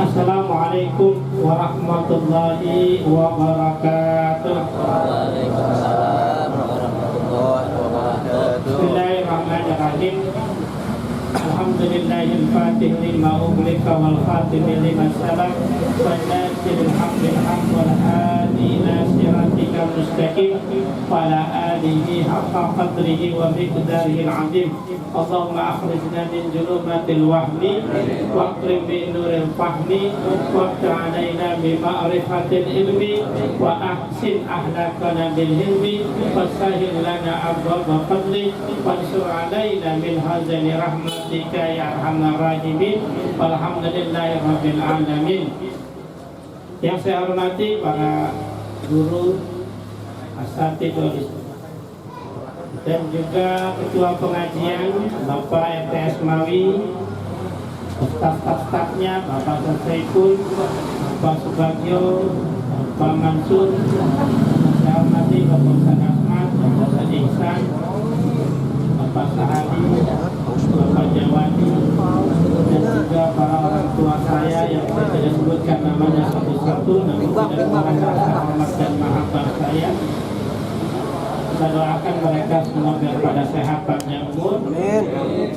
Assalamualaikum warahmatullahi wabarakatuh. Waalaikumsalam warahmatullahi wabarakatuh. Bismillahirrahmanirrahim. Alhamdulillahil fatih lima ughliqa wal khatim lima sabaq wan nasiril haqqil haqq wal hadi ila siratikal mustaqim wa ala alihi haqqa qadrihi wa miqdarihi al-'azim. Allahumma akhrijna min julumatil wahmi wa akrim bi nuril fahmi wa ta'alaina bi ma'rifatil ilmi wa ahsin ahlakana bil hilmi wa sahil lana abwaba fadli wa ansur alaina min hazani rahmatika ya arhamar rahimin walhamdulillahi rabbil alamin. Yang saya hormati para guru, asatidz dan juga ketua pengajian Bapak RTS Mawi, staf-stafnya Bapak Saiful, Bapak Subagio, Bapak Mansur, saya hormati Bapak Ustaz Ahmad, Bapak Ustaz Ihsan, Bapak Sahadi, Bapak Jawadi, dan juga para orang tua saya yang saya tidak sebutkan namanya satu-satu, namun tidak kurang rasa hormat dan mahabbah saya. Saya doakan mereka semua biar pada sehat panjang umur.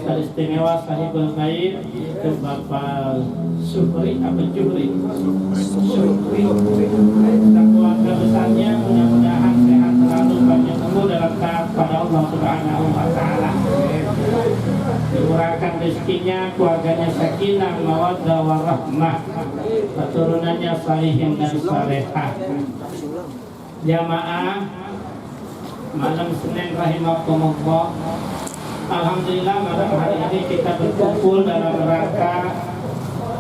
Dan istimewa sahibul bait itu Bapak Syukri apa Syukri dan keluarga besarnya, mudah-mudahan sehat selalu panjang umur dalam taat pada Allah Subhanahu wa taala. Dimurahkan rezekinya, keluarganya sakinah, mawaddah warahmah, keturunannya salihin dan salehah. Jamaah malam Senin rahimakumullah. Alhamdulillah malam hari ini kita berkumpul dalam rangka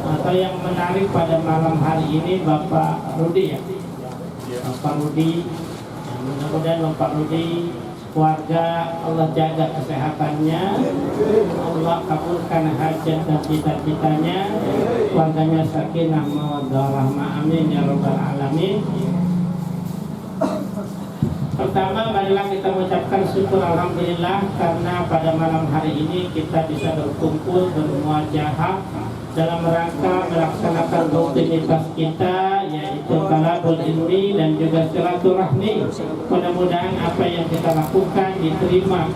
atau yang menarik pada malam hari ini Bapak Rudi ya. Bapak Rudi, mudah-mudahan Bapak Rudi keluarga Allah jaga kesehatannya, Allah kabulkan hajat dan cita-citanya, keluarganya sakinah mawaddah warahmah, amin ya rabbal alamin. Pertama, marilah kita mengucapkan syukur alhamdulillah karena pada malam hari ini kita bisa berkumpul bermuajahah dalam rangka melaksanakan rutinitas kita, yaitu talabul ilmi dan juga silaturahmi. Mudah-mudahan apa yang kita lakukan diterima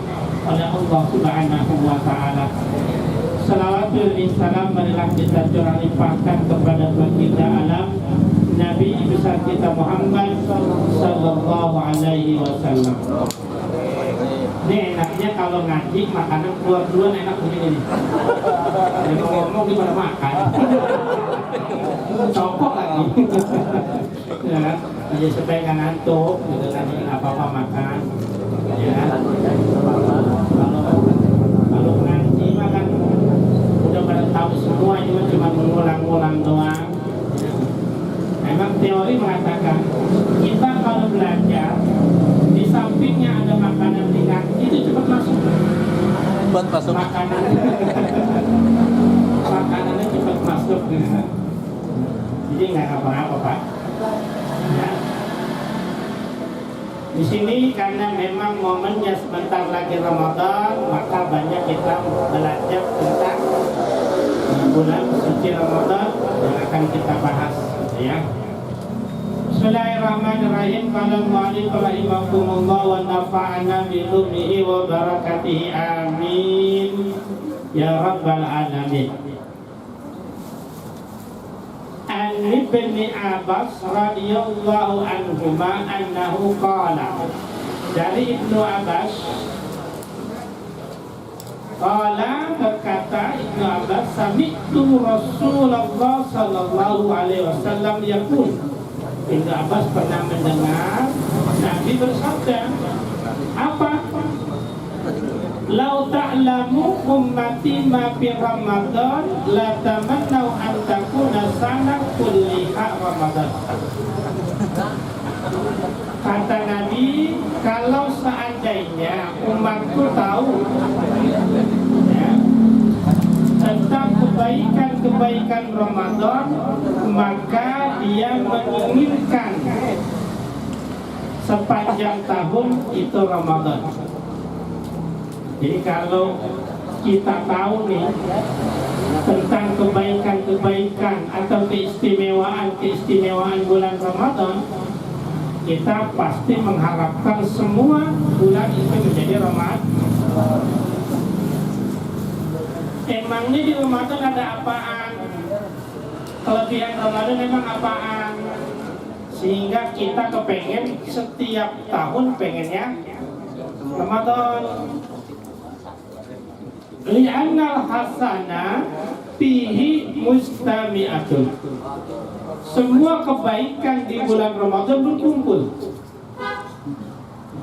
oleh Allah Subhanahu wa taala. Salawatul salam marilah kita curah limpahkan kepada baginda alam Nabi besar kita Muhammad sallallahu alaihi wasallam. Ini enaknya kalau ngaji makanan keluar duluan, enak begini nih. Jadi ngomong di pada makan. Cokok lagi. Ya, jadi supaya nggak ngantuk, gitu kan, apa-apa makan. Ya. Kalau ngaji makan udah pada tahu semua, cuma mengulang-ulang doang. Memang teori mengatakan kita kalau belajar di sampingnya ada makanan ringan itu cepat masuk. Cepat masuk. Makanannya cepat masuk. Jadi nggak apa-apa Pak. Ya. Di sini karena memang momennya sebentar lagi Ramadan, maka banyak kita belajar tentang bulan suci Ramadan yang akan kita bahas. Ya. Bismillahirrahmanirrahim. Qala al-mu'allif rahimahumullah wa nafa'ana bi ilmihi wa barakatihi amin ya rabbal alamin. An ibni Abbas radhiyallahu anhuma annahu qala, dari Ibnu Abbas qala, berkata Ibnu Abbas, sami'tu Rasulullah sallallahu alaihi wasallam yaqul. Ibnu Abbas pernah mendengar Nabi bersabda, apa? Lau ta'lamu ummati ma fi Ramadan la tamannau an takuna sana kulliha Ramadan. Kata Nabi, kalau seandainya umatku tahu ya, tentang kebaikan-kebaikan Ramadan, maka dia menginginkan sepanjang tahun itu Ramadan. Jadi kalau kita tahu nih tentang kebaikan-kebaikan atau keistimewaan bulan Ramadan, kita pasti mengharapkan semua bulan itu menjadi Ramadan. Emangnya di Ramadan ada apaan? Kelebihan Ramadan memang apaan? Sehingga kita kepengen setiap tahun pengennya Ramadan. Li'annal hasana fihi mustami'atun. Semua kebaikan di bulan Ramadan berkumpul.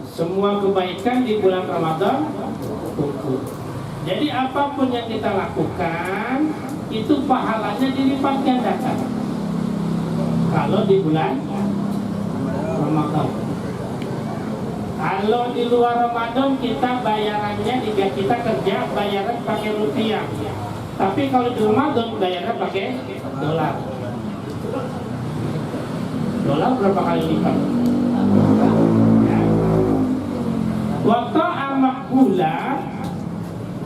Semua kebaikan di bulan Ramadan berkumpul. Jadi apapun yang kita lakukan itu pahalanya dilipat gandakan kalau di bulan Ramadan. Kalau di luar Ramadan kita bayarannya jika kita kerja bayaran pakai rupiah. Tapi kalau di Ramadan bayaran pakai dolar. Dolar berapa kali lipat? Ya. Waktu amal pula,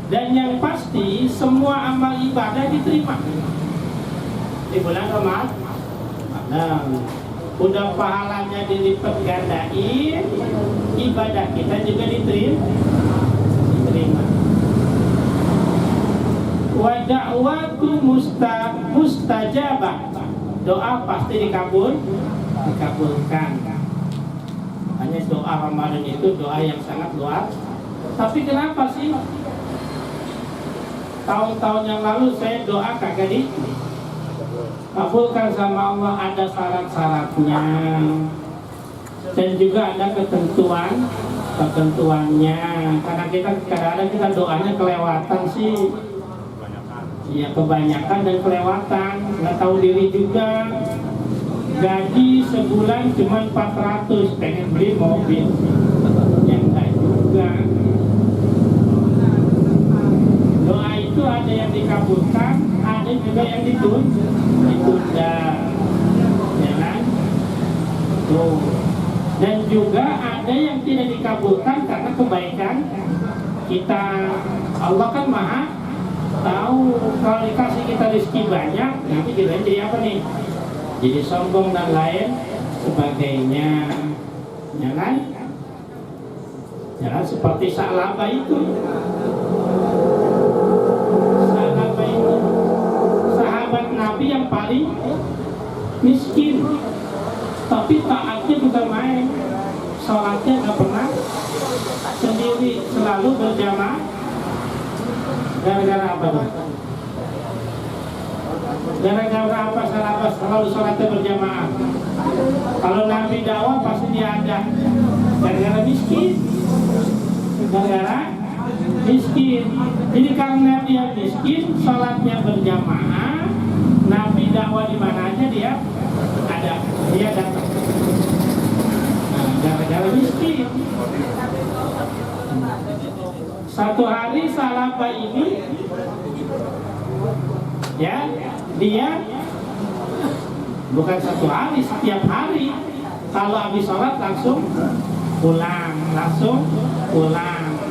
dan yang pasti semua amal ibadah diterima di bulan Ramadan. Nah, udah pahalanya dilipat gandain, ibadah kita juga diterima. Wa da'watu mustajabah. Doa pasti dikabulkan. Hanya doa Ramadan itu doa yang sangat luar. Tapi kenapa sih tahun-tahun yang lalu saya doa kagak dikabulkan sama Allah? Ada syarat-syaratnya dan juga ada ketentuannya. Karena kita kadang-kadang kita doanya kelewatan sih. Ya kebanyakan dan kelewatan, nggak tahu diri juga. Gaji sebulan cuma 400, pengen beli mobil, yang enggak juga. Doa itu ada yang dikabulkan, ada juga yang ditunda, ya kan? Tuh. Dan juga ada yang tidak dikabulkan karena kebaikan kita. Allah kan maha tahu. Kalau dikasih kita rezeki banyak, nanti kita jadi apa nih? Jadi sombong dan lain sebagainya, ya kan? Ya kan? Seperti Sa'labah itu. Sa'labah itu sahabat Nabi yang paling miskin, tapi taatnya bukan main. Sholatnya nggak pernah sendiri, selalu berjamaah. Gara-gara apa tuh? Gara-gara apa Sa'labah selalu sholatnya berjamaah? Kalau Nabi dakwah pasti dia ada. Gara-gara miskin. Gara-gara miskin. Jadi karena dia miskin, sholatnya berjamaah, Nabi dakwah di mana aja dia ada, dia datang. Nah, gara-gara miskin. Satu hari Sa'labah ini, ya, dia bukan satu hari, setiap hari kalau habis sholat langsung pulang.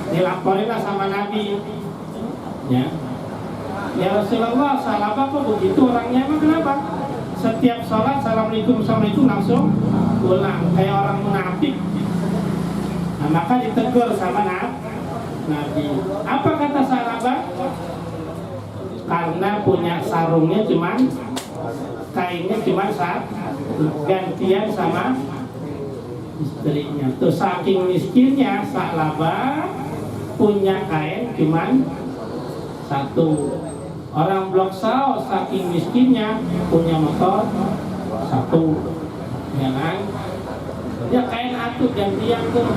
Dilaporinlah sama Nabi, ya Rasulullah, Sa'labah kok begitu orangnya? Emang kenapa? Setiap sholat assalamualaikum langsung pulang kayak orang munafik. Nah, maka ditegur sama Nabi. Apa kata Sa'labah? Karena punya sarungnya cuman, kainnya cuman gantian sama istrinya. Tuh saking miskinnya Sa'labah punya kain cuman satu. Orang Blok Sao saking miskinnya punya motor satu, ya kan? Ya kain atuh gantian tuh.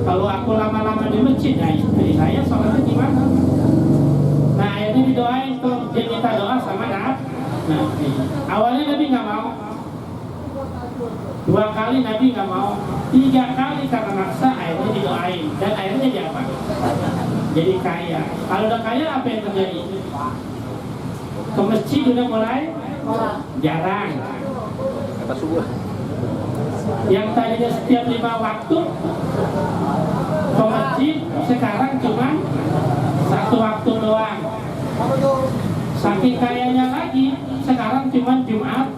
Kalau aku lama-lama di masjid, nah istri saya sholatnya gimana? Nah akhirnya didoain tuh, dia minta doa sama Nabi. Awalnya Nabi nggak mau, 2 kali Nabi nggak mau, 3 kali karena maksa akhirnya didoain. Dan akhirnya jadi apa? Jadi kaya. Kalau udah kaya apa yang terjadi? Ke masjid udah mulai jarang. Kata subuh. Yang tadinya setiap 5 waktu ke masjid, sekarang cuma 1 waktu doang. Saking kayanya lagi, sekarang cuma Jumat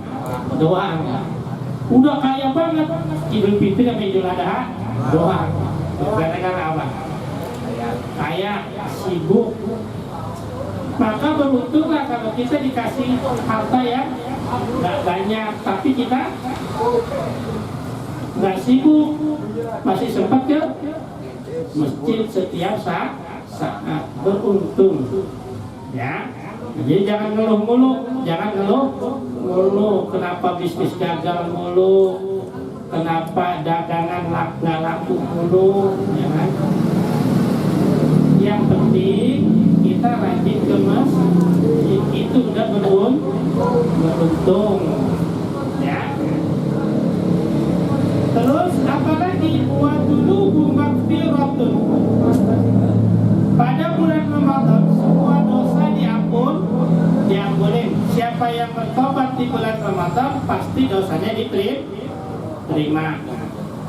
doang. Udah kaya banget, Idul Fitri sama Idul Adha doang. Gara-gara apa? Kaya, sibuk. Maka beruntunglah kalau kita dikasih harta yang nggak banyak, tapi kita nggak sibuk, masih sempat ke masjid setiap saat. Beruntung, ya. Jadi jangan ngeluh mulu, kenapa bisnis gagal mulu, kenapa dagangan nggak laku mulu, ya kan? Yang penting kita rajin ke masjid, itu udah beruntung, ya. Terus apalagi waduluhu maghfiratun. Pada bulan Ramadan semua dosa diampun. Siapa yang bertobat di bulan Ramadan pasti dosanya diterima.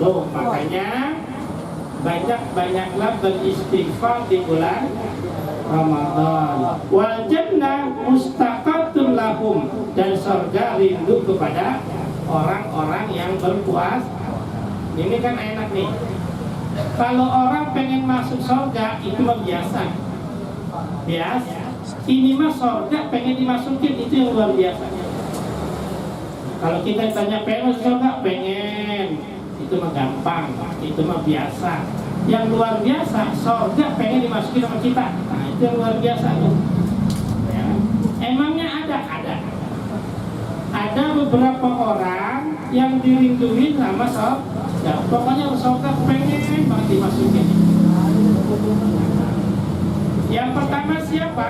Tuh, makanya banyak-banyaklah beristighfar di bulan Ramadan. Wal jannah mustaqatun lahum, dan surga rindu kepada orang-orang yang berpuasa. Ini kan enak nih. Kalau orang pengen masuk surga itu mah biasa. Ini mah surga pengen dimasukin, itu yang luar biasa. Kalau kita tanya pengen surga, pengen, itu mah gampang, itu mah biasa. Yang luar biasa, surga pengen dimasukin sama kita. Nah, itu yang luar biasa tuh. Ya. Emangnya ada beberapa orang yang dirinduin sama surga. Pokoknya surga pengen banget dimasukin. Yang pertama siapa?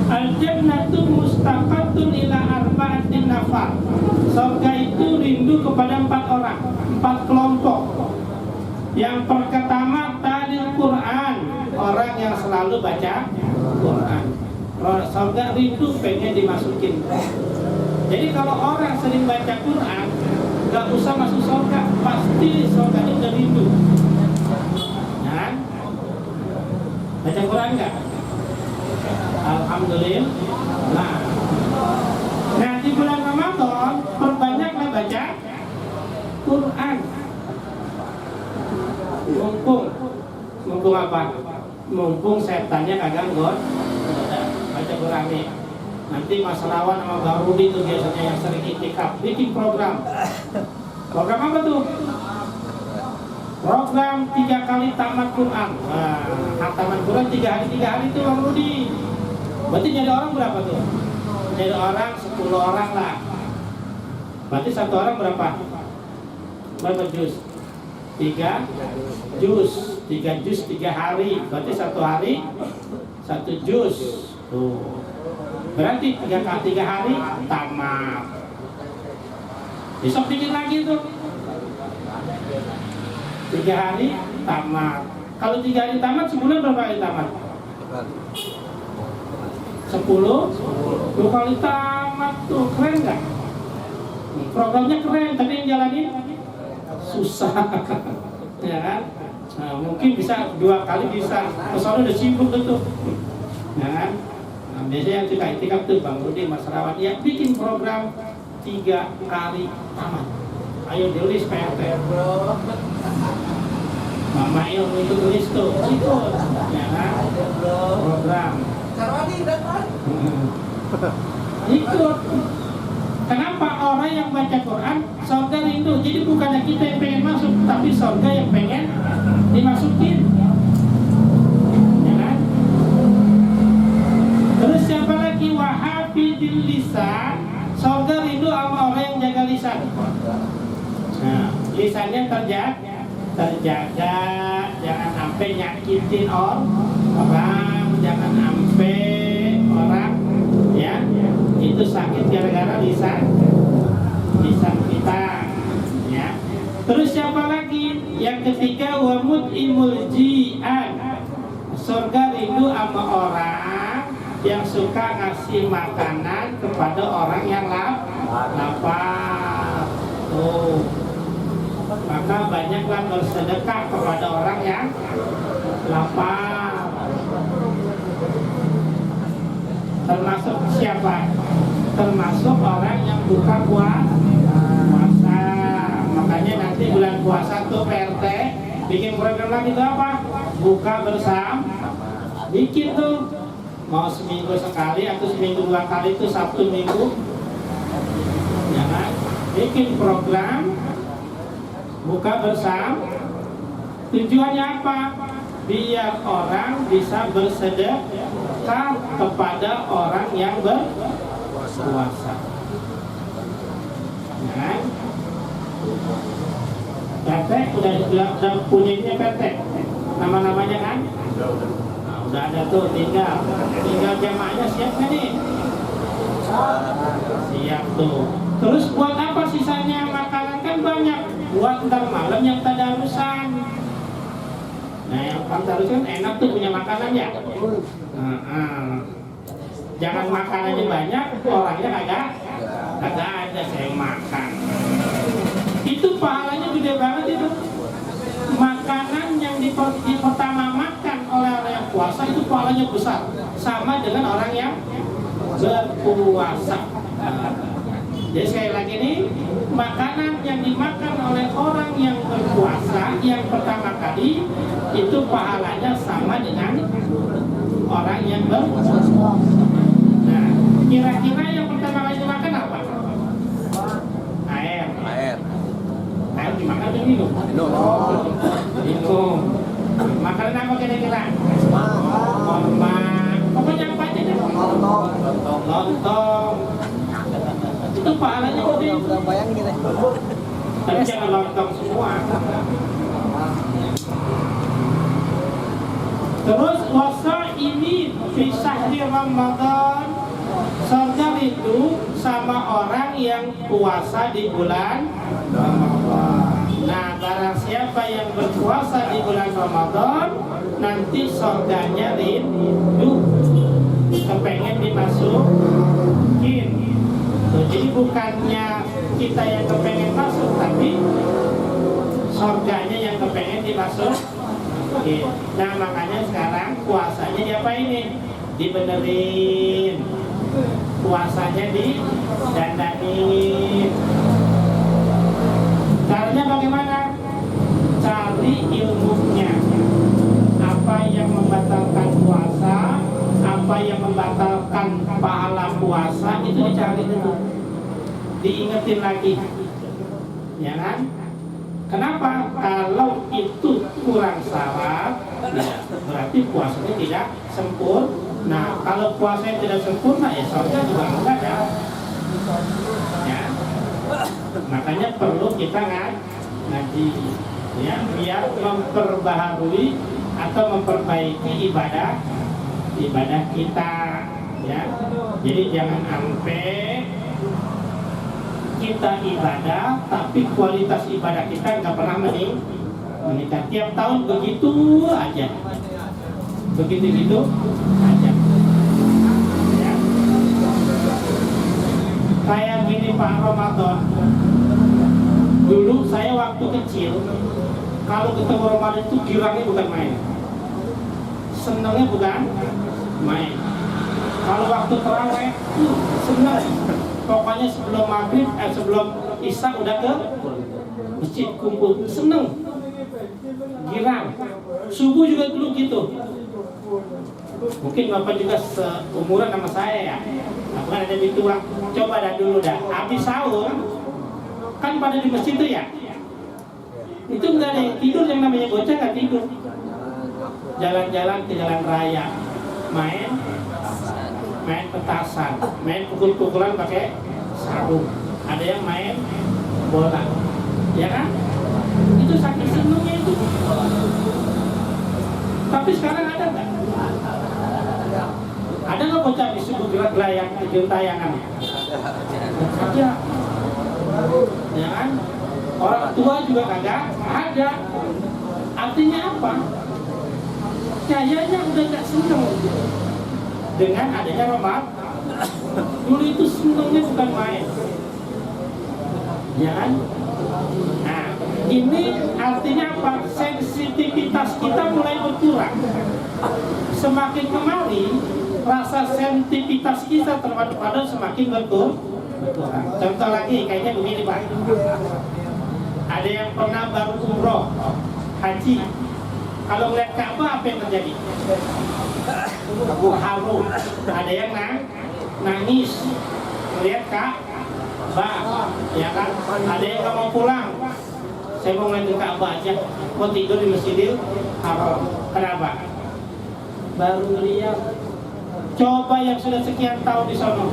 Al-jannatu mustaqatun ila arba'atin nafar. Surga itu rindu kepada 4 orang, 4 kelompok. Yang pertama talil Quran, orang yang selalu baca Quran. Surga rindu pengen dimasukin. Jadi kalau orang sering baca Quran, gak usah masuk surga, pasti surga itu udah rindu. Nah, baca Quran gak? Alhamdulillah. Nah, di bulan Ramadan perbanyaklah baca Quran. Mumpung apa? Mumpung setannya kagak baca Quran nih. Nanti Mas Rawan sama Bang Rudi itu biasanya yang sering iktikaf bikin program. Program apa tuh? Program 3 kali tamat Quran. Tamat Quran 3 hari itu Bang Rudi. Berarti jadi orang berapa tuh? Jadi orang 10 orang lah. Berarti 1 orang berapa? Berapa juz? 3 juz. 3 juz 3 hari. Berarti 1 hari 1 juz. Tuh. Berarti 3 hari tamat. Besok bikin lagi tuh 3 hari tamat. Kalau 3 hari tamat, sebulan berapa kali tamat? 10 2 kali tamat tuh, keren gak? Programnya keren, tapi yang jalanin susah. Ya kan? Nah, mungkin bisa 2 kali bisa, kesono udah sibuk tuh. Ya kan? Nah, biasanya yang suka itikaf tuh Bang Rudi, Mas Rawan, ya bikin program 3 kali tamat. Ayo tulis PRT. Mama Il itu tulis tuh, ikut, ya kan? Program. Ikut. Kenapa orang yang baca Quran surga rindu? Jadi bukannya kita yang pengen masuk, tapi surga yang pengen dimasukin. Ya kan? Terus siapa lagi? Wahafidil lisan. Surga rindu sama orang yang jaga lisan. Nah, lisannya terjaga, jangan sampai nyakitin orang, jangan sampai orang ya itu sakit gara-gara lisan kita ya. Terus siapa lagi? Yang ketiga wa mut'imul ji'an. Surga rindu sama orang yang suka ngasih makanan kepada orang yang lapar. Tuh. Maka banyaklah bersedekah kepada orang yang lapar. Termasuk siapa? Termasuk orang yang buka puasa. Makanya nanti bulan puasa tuh PRT bikin program lagi tuh apa? Buka bersama. Bikin tuh. Mau seminggu sekali atau seminggu 2 kali itu Sabtu Minggu. Ya kan? Bikin program buka bersama. Tujuannya apa? Biar orang bisa bersedekah kepada orang yang berpuasa. Ya. PT udah punyanya PT. Nama-namanya kan? Nah, udah ada tuh, tinggal jamaahnya siap kan nih? Siap tuh. Terus buat apa sisanya makanan kan banyak? Buat ntar malam yang tadarusan. Nah yang tadarusan enak tuh punya makanan ya. Jangan makanannya banyak, orangnya kagak ada saya makan. Itu pahalanya gede banget itu. Makanan yang pertama makan oleh orang yang puasa itu pahalanya besar, sama dengan orang yang berpuasa. Jadi sekali lagi nih, makanan yang dimakan oleh orang yang berpuasa yang pertama kali itu pahalanya sama dengan orang yang berpuasa. Nah, kira-kira yang pertama kali dimakan apa? Air. Air dimakan atau minum? Minum. Makanan apa kira-kira? Pokoknya apa aja deh? Lontong. Itu pahalanya gede. Tapi jangan lontong semua. Terus wasa ini pisah di Ramadan. Surga itu sama orang yang puasa di bulan Ramadan. Nah, barang siapa yang berpuasa di bulan Ramadan, nanti surganya rindu, kepengen dimasukin. Jadi bukannya kita yang kepengen masuk, tapi surganya yang kepengen dimasukin. Nah, makanya sekarang puasanya diapain nih? Dibenerin. Puasanya didandanin. Caranya bagaimana? Cari ilmunya. Apa yang membatalkan puasa, apa yang membatalkan pahala puasa, itu dicari dulu, diingetin lagi, ya kan? Kenapa? Kalau itu kurang syarat, ya, berarti puasanya tidak sempurna. Nah, kalau puasanya tidak sempurna, ya surga juga enggak ada. Ya, makanya perlu kita ngaji, ya, biar memperbaharui atau memperbaiki ibadah kita, ya. Jadi jangan sampai kita ibadah tapi kualitas ibadah kita nggak pernah meningkat. Tiap tahun begitu aja, begitu aja, ya. Kayak gini Pak Ramadan, dulu saya waktu kecil kalau ketemu Ramadan itu girangnya bukan main, senangnya bukan main. Kalau waktu terawih senang, pokoknya sebelum maghrib, sebelum isya udah ke masjid kumpul, seneng, girang. Subuh juga dulu gitu. Mungkin bapak juga seumuran sama saya ya. Aku kan ada di tua. Coba dah dulu dah. Habis sahur kan pada di masjid tuh ya. Itu nggak ada yang tidur, yang namanya bocah nggak tidur. Jalan-jalan ke jalan raya, main petasan, main pukul-pukulan pakai sarung. Ada yang main bola, ya kan? Itu saking senangnya itu. Tapi sekarang ada nggak? Ada nggak bocah di subuh gerak-gelayang di tayangan? Ada. Ya kan? Orang tua juga kagak ada. Artinya apa? Kayaknya udah nggak seneng dengan adanya Ramadan. Dulu itu senengnya bukan main, ya kan? Nah, ini artinya apa? Sensitivitas kita mulai berkurang. Semakin kemari rasa sensitivitas kita terhadap Ramadan semakin berkurang. Contoh lagi kayaknya begini Pak. Ada yang pernah baru umroh, haji. Kalau melihat Ka'bah apa yang terjadi? Haru. Ada yang nangis melihat Ka'bah, ya kan? Ada yang nggak mau pulang. Saya mau ngeliatin Ka'bah aja, mau tidur di Masjidil Haram. Kenapa? Baru lihat. Coba yang sudah sekian tahun di sono,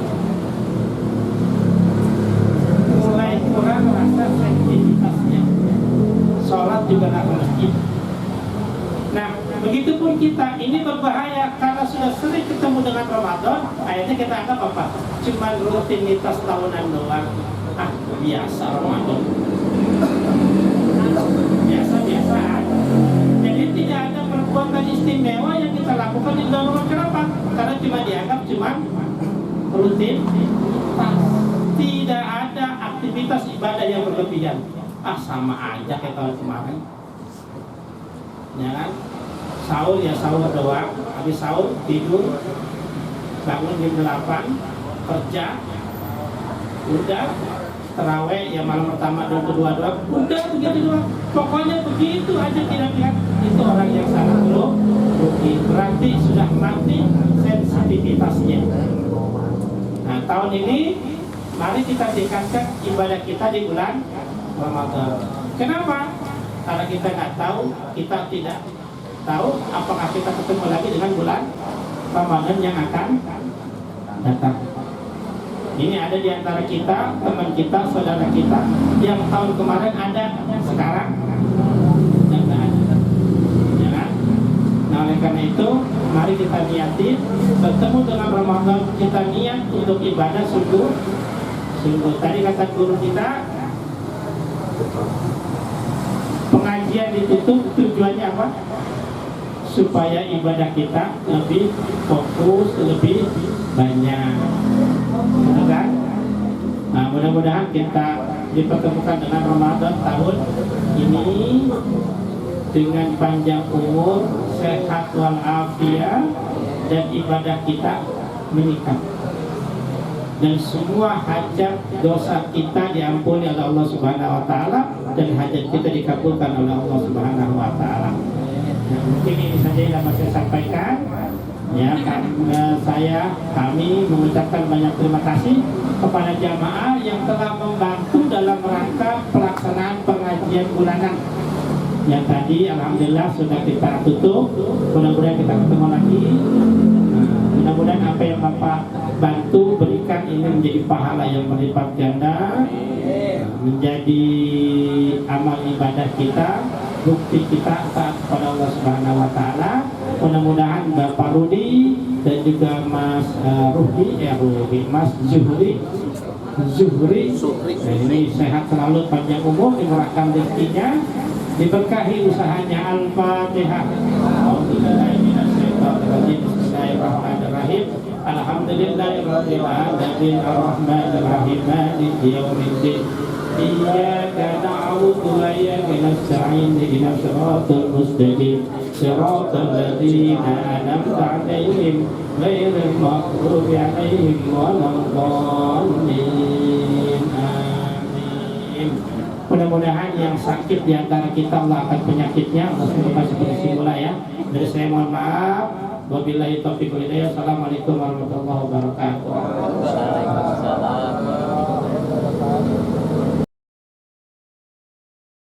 mulai kurang rasa sensitivitasnya. Sholat juga nggak ke masjid. Nah, begitupun kita, ini berbahaya karena sudah sering ketemu dengan Ramadan. Akhirnya kita anggap apa? Cuma rutinitas tahunan doang. Ah, biasa Ramadan. Biasa-biasa. Jadi tidak ada perbuatan istimewa yang kita lakukan di bulan Ramadan. Kenapa? Karena cuma dianggap cuma rutin. Tidak ada aktivitas ibadah yang berlebihan. Ah, sama aja kayak tahun kemarin. Ya kan? Sahur ya sahur doang, habis sahur tidur, bangun jam 8, kerja, udah terawih ya malam pertama dan kedua doang, udah begitu doang. Pokoknya begitu aja, tidak lihat. Itu orang yang sangat rutin, berarti sudah mati sensitivitasnya. Nah, tahun ini mari kita tingkatkan ibadah kita di bulan Ramadan. Kenapa? Karena kita nggak tahu, kita tidak tahu apakah kita ketemu lagi dengan bulan Ramadan yang akan datang. Ini ada di antara kita, teman kita, saudara kita yang tahun kemarin ada, sekarang tidak ada. Ya kan? Nah, oleh karena itu, mari kita niatin bertemu dengan Ramadan, kita niat untuk ibadah sungguh. Tadi kata guru kita, pengajian ditutup tujuannya apa? Supaya ibadah kita lebih fokus, lebih banyak. Betul kan? Nah, mudah-mudahan kita dipertemukan dengan Ramadan tahun ini dengan panjang umur, sehat walafiat, dan ibadah kita meningkat. Dan semua hajat dosa kita diampuni oleh Allah Subhanahu wa taala dan hajat kita dikabulkan oleh Allah Subhanahu wa taala. Nah, mungkin ini saja yang dapat saya sampaikan. Ya, kami mengucapkan banyak terima kasih kepada jamaah yang telah membantu dalam rangka pelaksanaan pengajian bulanan. Yang tadi alhamdulillah sudah kita tutup. Mudah-mudahan kita ketemu lagi. Mudah-mudahan apa yang Bapak bantu berikan ini menjadi pahala yang berlipat ganda, menjadi amal ibadah kita, bukti kita taat kepada Allah Subhanahu wa taala. Mudah-mudahan Bapak Rudi dan juga Mas Mas Zuhri ini sehat selalu, panjang umur, dimurahkan rezekinya, diberkahi usahanya. Al-Fatihah. Bismillahirrahmanirrahim. Alhamdulillahirabbil alamin arrahmanir rahim maliki yaumiddin. Iyyaka na'budu wa iyyaka nasta'in ihdinas siratal mustaqim siratal ladzina an'amta 'alaihim ghairil maghdubi 'alaihim waladdallin. Amin. Mudah-mudahan yang sakit di antara kita Allah akan penyakitnya Allah sembuhkan seperti semula ya. Dari saya mohon maaf. Wabillahi taufiq wal hidayah. Assalamualaikum warahmatullahi wabarakatuh.